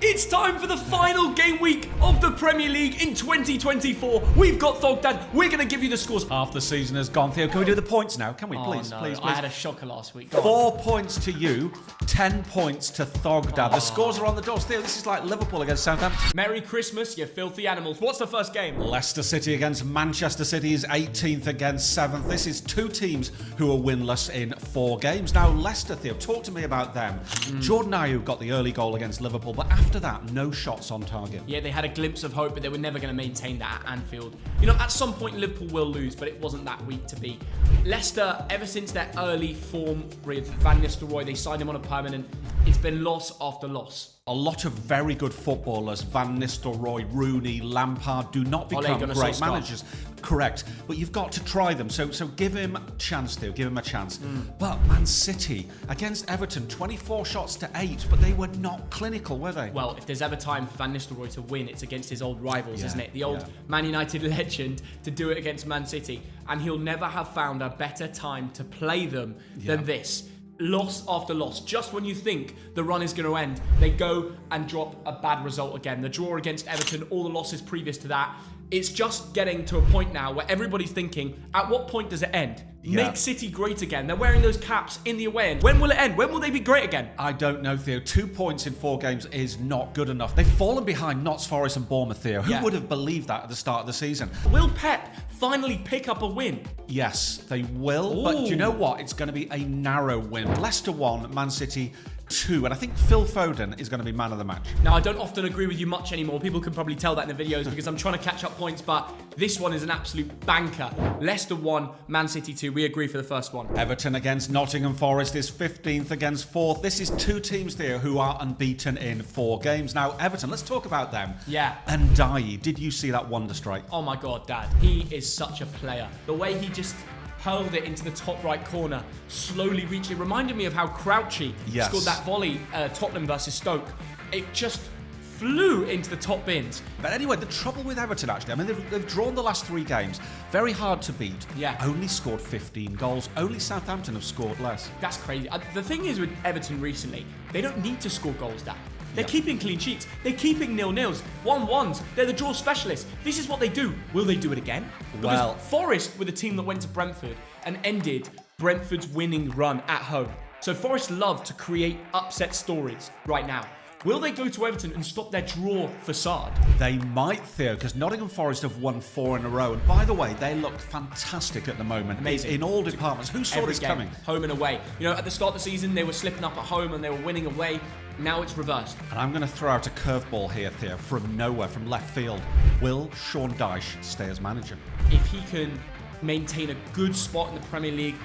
It's time for the final game week of the Premier League in 2024. We've got Thogdad. We're going to give you the scores. Half the season has gone. Theo, can we do the points now? Can we? Please, no. please. I had a shocker last week. 4 points to you, 10 points to Thogdad. The scores are on the doors. Theo, this is like Liverpool against Southampton. Merry Christmas, you filthy animals. What's the first game? Leicester City against Manchester City is 18th against 7th. This is two teams who are winless in 4 games. Now, Leicester, Theo, talk to me about them. Jordan Ayew got the early goal against Liverpool, but after that, no shots on target. Yeah, they had a glimpse of hope, but they were never going to maintain that at Anfield. You know, at some point Liverpool will lose, but it wasn't that week to be. Leicester, ever since their early form with Van Nistelrooy, they signed him on a permanent. It's been loss after loss. A lot of very good footballers, Van Nistelrooy, Rooney, Lampard, do not become great managers. Correct. But you've got to try them. So give him a chance, Theo. Give him a chance. But Man City, against Everton, 24 shots to 8, but they were not clinical, were they? Well, if there's ever time for Van Nistelrooy to win, it's against his old rivals, isn't it? The old Man United legend to do it against Man City. And he'll never have found a better time to play them than this. Loss after loss. Just when you think the run is going to end, they go and drop a bad result again. The draw against Everton, all the losses previous to that. It's just getting to a point now where everybody's thinking, at what point does it end? Make City great again. They're wearing those caps in the away end. When will it end? When will they be great again? I don't know, Theo. 2 points in 4 games is not good enough. They've fallen behind Notts Forest and Bournemouth, Theo. Who would have believed that at the start of the season? Will Pep finally pick up a win? Yes, they will. But do you know what? It's going to be a narrow win. Leicester 1, Man City 2, and I think Phil Foden is going to be man of the match. Now, I don't often agree with you much anymore. People can probably tell that in the videos because I'm trying to catch up points, but this one is an absolute banker. Leicester 1, Man City 2. We agree for the first one. Everton against Nottingham Forest is 15th against 4th. This is 2 teams there who are unbeaten in 4 games. Now, Everton, let's talk about them. Yeah. And Ndiaye, did you see that wonder strike? Oh my God, Dad. He is such a player. The way he just hurled it into the top right corner, slowly reaching. It reminded me of how Crouchy scored that volley, Tottenham versus Stoke. It just flew into the top bins. But anyway, the trouble with Everton, actually, I mean, they've drawn the last 3 games. Very hard to beat. Yeah. Only scored 15 goals. Only Southampton have scored less. That's crazy. The thing is with Everton recently, they don't need to score goals, Dad. They're keeping clean sheets. They're keeping 0-0s, 1-1s. They're the draw specialists. This is what they do. Will they do it again? Because Forest were the team that went to Brentford and ended Brentford's winning run at home. So Forest love to create upset stories right now. Will they go to Everton and stop their draw facade? They might, Theo, because Nottingham Forest have won 4 in a row. And by the way, they look fantastic at the moment. Amazing. In all departments. Who saw this coming? Home and away. You know, at the start of the season, they were slipping up at home and they were winning away. Now it's reversed. And I'm going to throw out a curveball here, Theo, from nowhere, from left field. Will Sean Dyche stay as manager? If he can maintain a good spot in the Premier League,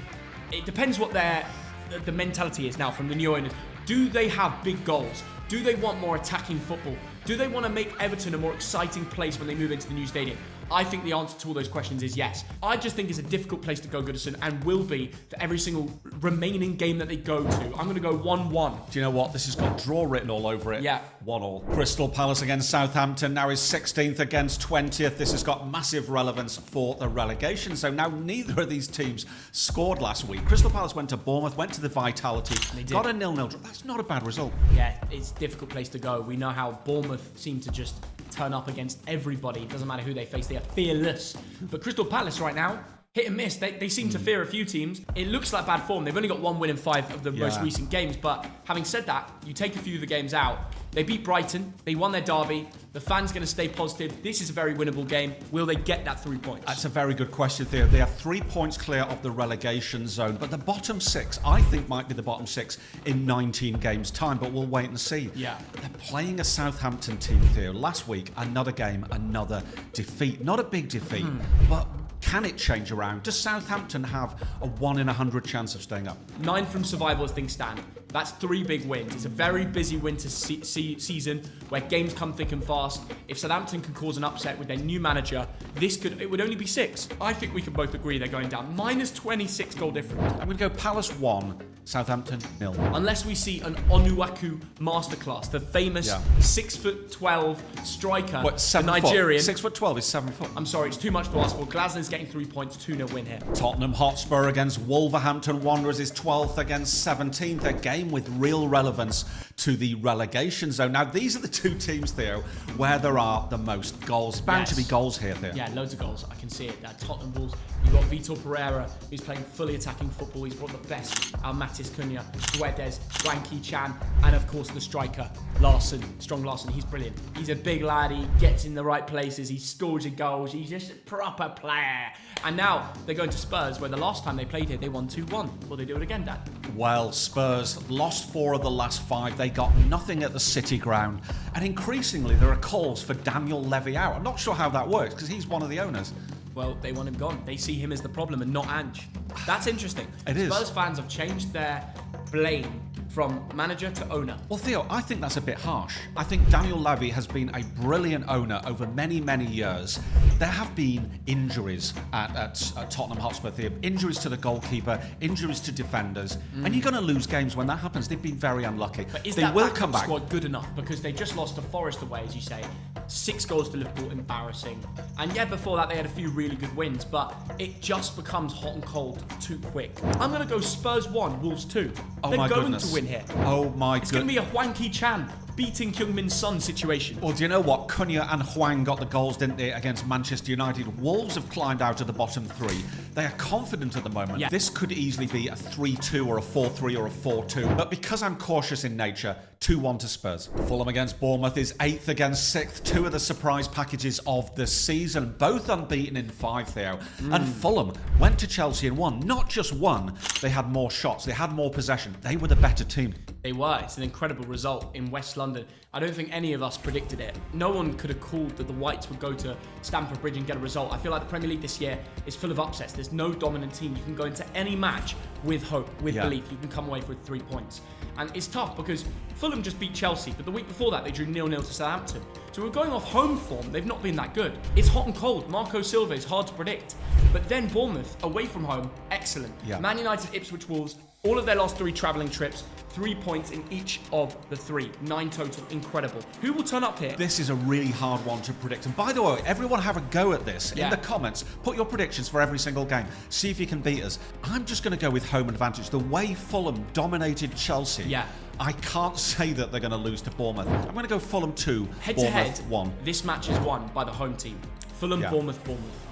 it depends what the mentality is now from the new owners. Do they have big goals? Do they want more attacking football? Do they want to make Everton a more exciting place when they move into the new stadium? I think the answer to all those questions is yes. I just think it's a difficult place to go, Goodison, and will be for every single remaining game that they go to. I'm going to go 1-1. Do you know what? This has got draw written all over it. Yeah. 1-1. Crystal Palace against Southampton now is 16th against 20th. This has got massive relevance for the relegation. So now neither of these teams scored last week. Crystal Palace went to Bournemouth, went to the Vitality, got a 0-0 draw. That's not a bad result. Yeah, it's a difficult place to go. We know how Bournemouth seem to just turn up against everybody. It doesn't matter who they face. They are fearless. But Crystal Palace right now, hit and miss. They seem to fear a few teams. It looks like bad form. They've only got 1 win in 5 of the most recent games. But having said that, you take a few of the games out. They beat Brighton. They won their derby. The fans going to stay positive. This is a very winnable game. Will they get that 3 points? That's a very good question, Theo. They are 3 points clear of the relegation zone. But the bottom 6, I think, might be the bottom 6 in 19 games' time. But we'll wait and see. Yeah. They're playing a Southampton team, Theo. Last week, another game, another defeat. Not a big defeat, but can it change around? Does Southampton have a 1 in 100 chance of staying up? 9 from survival as things stand. That's 3 big wins. It's a very busy winter season where games come thick and fast. If Southampton can cause an upset with their new manager, it would only be 6. I think we can both agree they're going down. Minus 26 goal difference. I'm going to go Palace 1, Southampton 0. Unless we see an Onuaku masterclass, the famous 6'12" striker, What, 7 the Nigerian. 6'12" is 7 foot. I'm sorry, it's too much to ask for. Glasnow's getting 3 points, 2-0 win here. Tottenham Hotspur against Wolverhampton Wanderers is 12th against 17th. A game with real relevance to the relegation zone. Now, these are the two teams, Theo, where there are the most goals. Bound to be goals here, Theo. Yeah, loads of goals. I can see it. Tottenham Bulls. You've got Vitor Pereira, who's playing fully attacking football. He's brought the best out of Matis Cunha, Guedes, Wanky Chan, and of course the striker, Larson. Strong Larson. He's brilliant. He's a big lad. He gets in the right places. He scores your goals. He's just a proper player. And now they're going to Spurs, where the last time they played here, they won 2-1. Will they do it again, Dad? Well, Spurs lost 4 of the last 5. They got nothing at the City ground. And increasingly, there are calls for Daniel Levy out. I'm not sure how that works, because he's one of the owners. Well, they want him gone. They see him as the problem and not Ange. That's interesting. It is. Spurs fans have changed their blame from manager to owner. Well, Theo, I think that's a bit harsh. I think Daniel Levy has been a brilliant owner over many, many years. There have been injuries at Tottenham Hotspur, Theo. Injuries to the goalkeeper, injuries to defenders. And you're going to lose games when that happens. They've been very unlucky. But is they that will come back. Squad good enough? Because they just lost to Forest away, as you say. 6 goals to Liverpool, embarrassing. And yeah, before that they had a few really good wins, but it just becomes hot and cold too quick. I'm going to go Spurs 1, Wolves 2. Oh, They're my going goodness. to win here. Oh my It's going to be a Hwanky Chan beating Kyung-Min Son situation. Well, do you know what? Cunha and Hwang got the goals, didn't they, against Manchester United? Wolves have climbed out of the bottom 3. They are confident at the moment. Yeah. This could easily be a 3-2 or a 4-3 or a 4-2. But because I'm cautious in nature, 2-1 to Spurs. Fulham against Bournemouth is 8th against 6th. 2 of the surprise packages of the season. Both unbeaten in 5, Theo. And Fulham went to Chelsea and won. Not just won, they had more shots. They had more possession. They were the better team. They were. It's an incredible result in West London. I don't think any of us predicted it. No one could have called that the Whites would go to Stamford Bridge and get a result. I feel like the Premier League this year is full of upsets. There's no dominant team. You can go into any match with hope, with belief. You can come away with 3 points. And it's tough because Fulham just beat Chelsea, but the week before that they drew 0-0 to Southampton. So we're going off home form. They've not been that good. It's hot and cold. Marco Silva is hard to predict. But then Bournemouth, away from home, excellent. Yeah. Man United, Ipswich, Wolves, all of their last 3 travelling trips, 3 points in each of the 3. 9 total. Incredible. Who will turn up here? This is a really hard one to predict. And by the way, everyone have a go at this. In the comments, put your predictions for every single game. See if you can beat us. I'm just going to go with home advantage. The way Fulham dominated Chelsea, I can't say that they're going to lose to Bournemouth. I'm going to go Fulham 2, head Bournemouth to head, 1. This match is won by the home team. Fulham, Bournemouth, Bournemouth.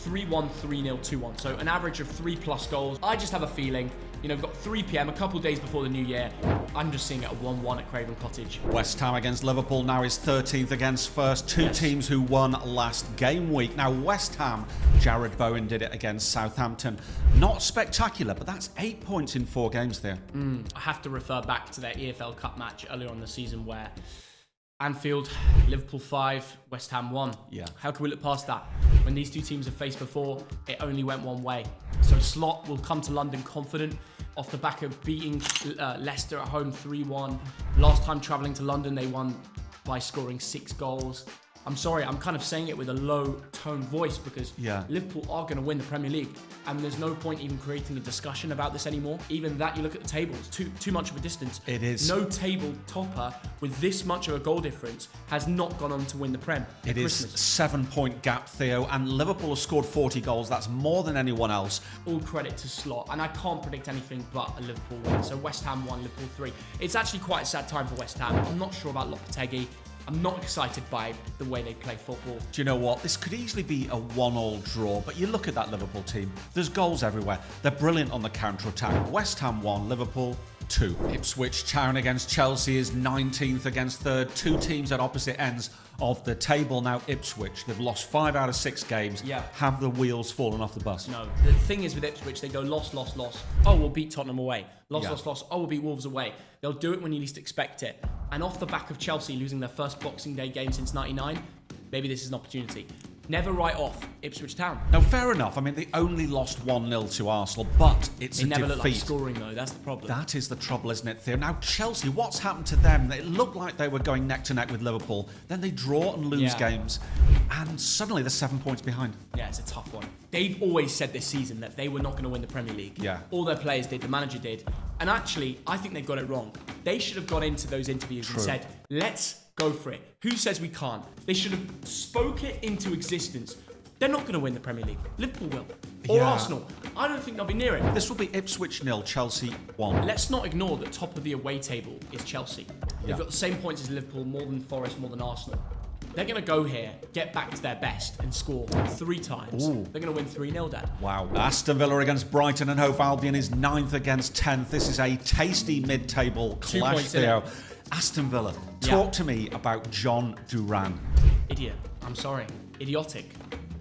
3-1, 3-0, 2-1. So an average of 3+ goals. I just have a feeling, you know, we've got 3 p.m, a couple days before the new year. I'm just seeing it at 1-1 at Craven Cottage. West Ham against Liverpool now is 13th against first. 2 teams who won last game week. Now, West Ham, Jared Bowen did it against Southampton. Not spectacular, but that's 8 points in 4 games there. I have to refer back to their EFL Cup match earlier on the season where Anfield, Liverpool 5, West Ham 1. Yeah. How can we look past that? When these 2 teams have faced before, it only went one way. So Slot will come to London confident off the back of beating Leicester at home 3-1. Last time travelling to London, they won by scoring 6 goals. I'm sorry, I'm kind of saying it with a low tone voice because Liverpool are going to win the Premier League. And there's no point even creating a discussion about this anymore. Even that, you look at the tables, too much of a distance. It is. No table topper with this much of a goal difference has not gone on to win the Prem. It is 7-point gap, Theo, and Liverpool have scored 40 goals. That's more than anyone else. All credit to Slot, and I can't predict anything but a Liverpool win. So West Ham 1, Liverpool 3. It's actually quite a sad time for West Ham. I'm not sure about Lopetegui. I'm not excited by the way they play football. Do you know what? This could easily be a 1-1 draw, but you look at that Liverpool team. There's goals everywhere. They're brilliant on the counter-attack. West Ham 1, Liverpool 2. Ipswich Town against Chelsea is 19th against 3rd. 2 teams at opposite ends of the table. Now Ipswich, they've lost 5 out of 6 games. Have the wheels fallen off the bus? No. The thing is with Ipswich, they go loss. Oh, we'll beat Tottenham away. Loss. Oh, we'll beat Wolves away. They'll do it when you least expect it. And off the back of Chelsea losing their first Boxing Day game since '99, maybe this is an opportunity. Never write off Ipswich Town. No, fair enough. I mean, they only lost 1-0 to Arsenal, but it's a defeat. They never look like scoring, though. That's the problem. That is the trouble, isn't it, Theo? Now, Chelsea, what's happened to them? It looked like they were going neck to neck with Liverpool. Then they draw and lose games. And suddenly they're 7 points behind. Yeah, it's a tough one. They've always said this season that they were not going to win the Premier League. Yeah. All their players did, the manager did. And actually, I think they've got it wrong. They should have got into those interviews and said, let's go for it. Who says we can't? They should have spoke it into existence. They're not going to win the Premier League. Liverpool will. Or Arsenal. I don't think they'll be near it. This will be Ipswich 0, Chelsea 1. Let's not ignore that top of the away table is Chelsea. They've got the same points as Liverpool, more than Forest, more than Arsenal. They're going to go here, get back to their best and score 3 times. Ooh. They're going to win 3-0, Dad. Wow. Aston Villa against Brighton and Hove Albion is 9th against 10th. This is a tasty mid-table 2 clash, points Theo. Aston Villa, talk to me about John Duran. Idiot. I'm sorry. Idiotic.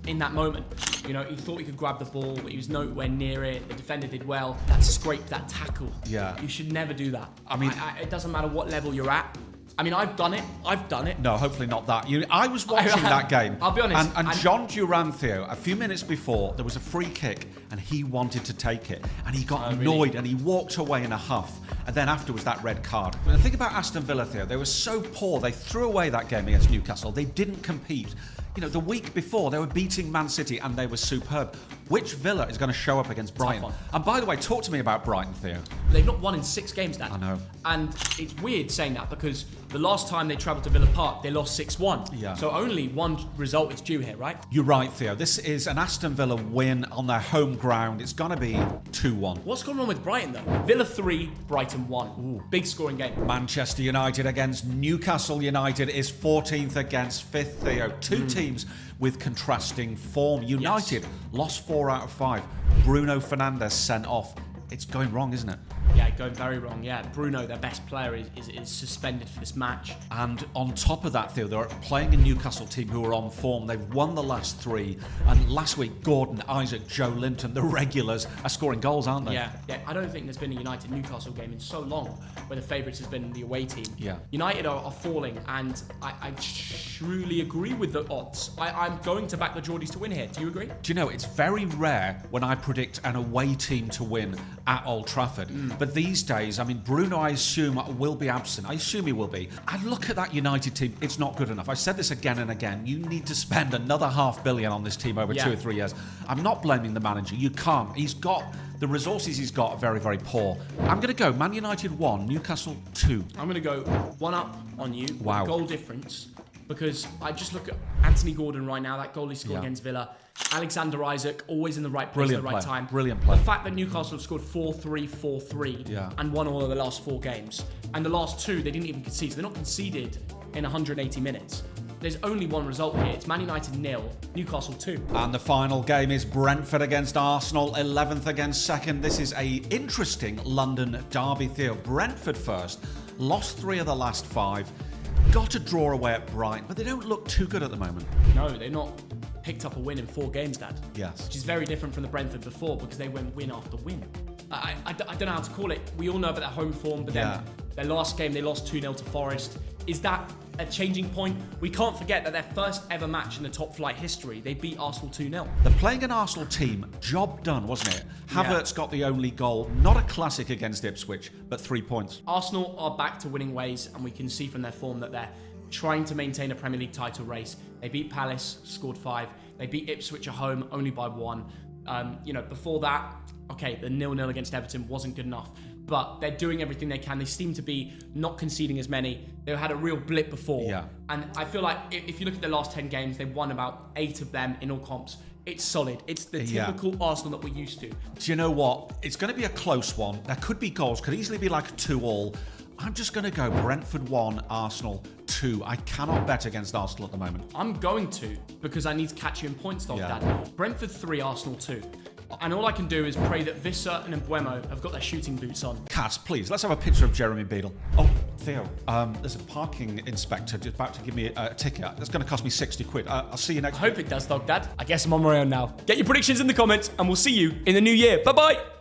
In that moment, you know, he thought he could grab the ball, but he was nowhere near it. The defender did well. That scrape, that tackle. Yeah. You should never do that. I mean, it doesn't matter what level you're at. I mean, I've done it. No, hopefully not that. I was watching that game. I'll be honest. And John Duran, Theo, a few minutes before, there was a free kick and he wanted to take it. And he got annoyed and he walked away in a huff. And then afterwards, that red card. But the thing about Aston Villa, Theo, they were so poor. They threw away that game against Newcastle. They didn't compete. You know, the week before, they were beating Man City and they were superb. Which Villa is going to show up against Brighton? And by the way, talk to me about Brighton, Theo. They've not won in 6 games, Dan. I know. And it's weird saying that because the last time they travelled to Villa Park, they lost 6-1. Yeah. So only one result is due here, right? You're right, Theo. This is an Aston Villa win on their home ground. It's going to be 2-1. What's going on with Brighton, though? Villa 3, Brighton 1. Ooh. Big scoring game. Manchester United against Newcastle United is 14th against 5th, Theo. 2 teams with contrasting form. United lost 4 out of 5. Bruno Fernandes sent off. It's going wrong, isn't it? Yeah, going very wrong. Yeah, Bruno, their best player, is suspended for this match. And on top of that, Theo, they're playing a Newcastle team who are on form. They've won the last 3. And last week, Gordon, Isaac, Joe Linton, the regulars, are scoring goals, aren't they? Yeah. I don't think there's been a United-Newcastle game in so long where the favourites has been the away team. Yeah. United are falling, and I truly agree with the odds. I'm going to back the Geordies to win here. Do you agree? Do you know, it's very rare when I predict an away team to win at Old Trafford. But these days, I mean, Bruno, I assume, will be absent. I assume he will be. And look at that United team. It's not good enough. I've said this again and again. You need to spend another £500 million on this team over 2 or 3 years. I'm not blaming the manager. You can't. He's got... The resources he's got are very, very poor. I'm going to go Man United 1, Newcastle 2. I'm going to go 1 up on you. Wow. With goal difference. Because I just look at Anthony Gordon right now, that goal he scored against Villa. Alexander Isaac, always in the right place at the right time. Brilliant play. The fact that Newcastle have scored 4-3, 4-3 and won all of the last 4 games. And the last 2, they didn't even concede. So they're not conceded in 180 minutes. There's only one result here. It's Man United 0, Newcastle 2. And the final game is Brentford against Arsenal, 11th against 2nd. This is a interesting London derby, Theo. Brentford first, lost 3 of the last 5. Got a draw away at Brighton, but they don't look too good at the moment. No, they're not picked up a win in 4 games, Dad. Yes. Which is very different from the Brentford before because they went win after win. I don't know how to call it. We all know about their home form, but then their last game, they lost 2-0 to Forest. Is that a changing point? We can't forget that their first ever match in the top flight history, they beat Arsenal 2-0. They're playing an Arsenal team. Job done, wasn't it? Havertz got the only goal. Not a classic against Ipswich, but 3 points. Arsenal are back to winning ways, and we can see from their form that they're trying to maintain a Premier League title race. They beat Palace, scored 5. They beat Ipswich at home only by 1. Before that, okay, the 0-0 against Everton wasn't good enough. But they're doing everything they can. They seem to be not conceding as many. They had a real blip before. Yeah. And I feel like if you look at the last 10 games, they've won about 8 of them in all comps. It's solid. It's the typical Arsenal that we're used to. Do you know what? It's going to be a close one. There could be goals. Could easily be like a 2-2. I'm just going to go Brentford 1, Arsenal 2. I cannot bet against Arsenal at the moment. I'm going to because I need to catch you in points, Dad. Brentford 3, Arsenal 2. And all I can do is pray that Visser and Mbuemo have got their shooting boots on. Cass, please, let's have a picture of Jeremy Beadle. Oh, Theo, there's a parking inspector just about to give me a ticket. That's going to cost me 60 quid. I'll see you next week. I hope it does, Dad. I guess I'm on my own now. Get your predictions in the comments, and we'll see you in the new year. Bye-bye.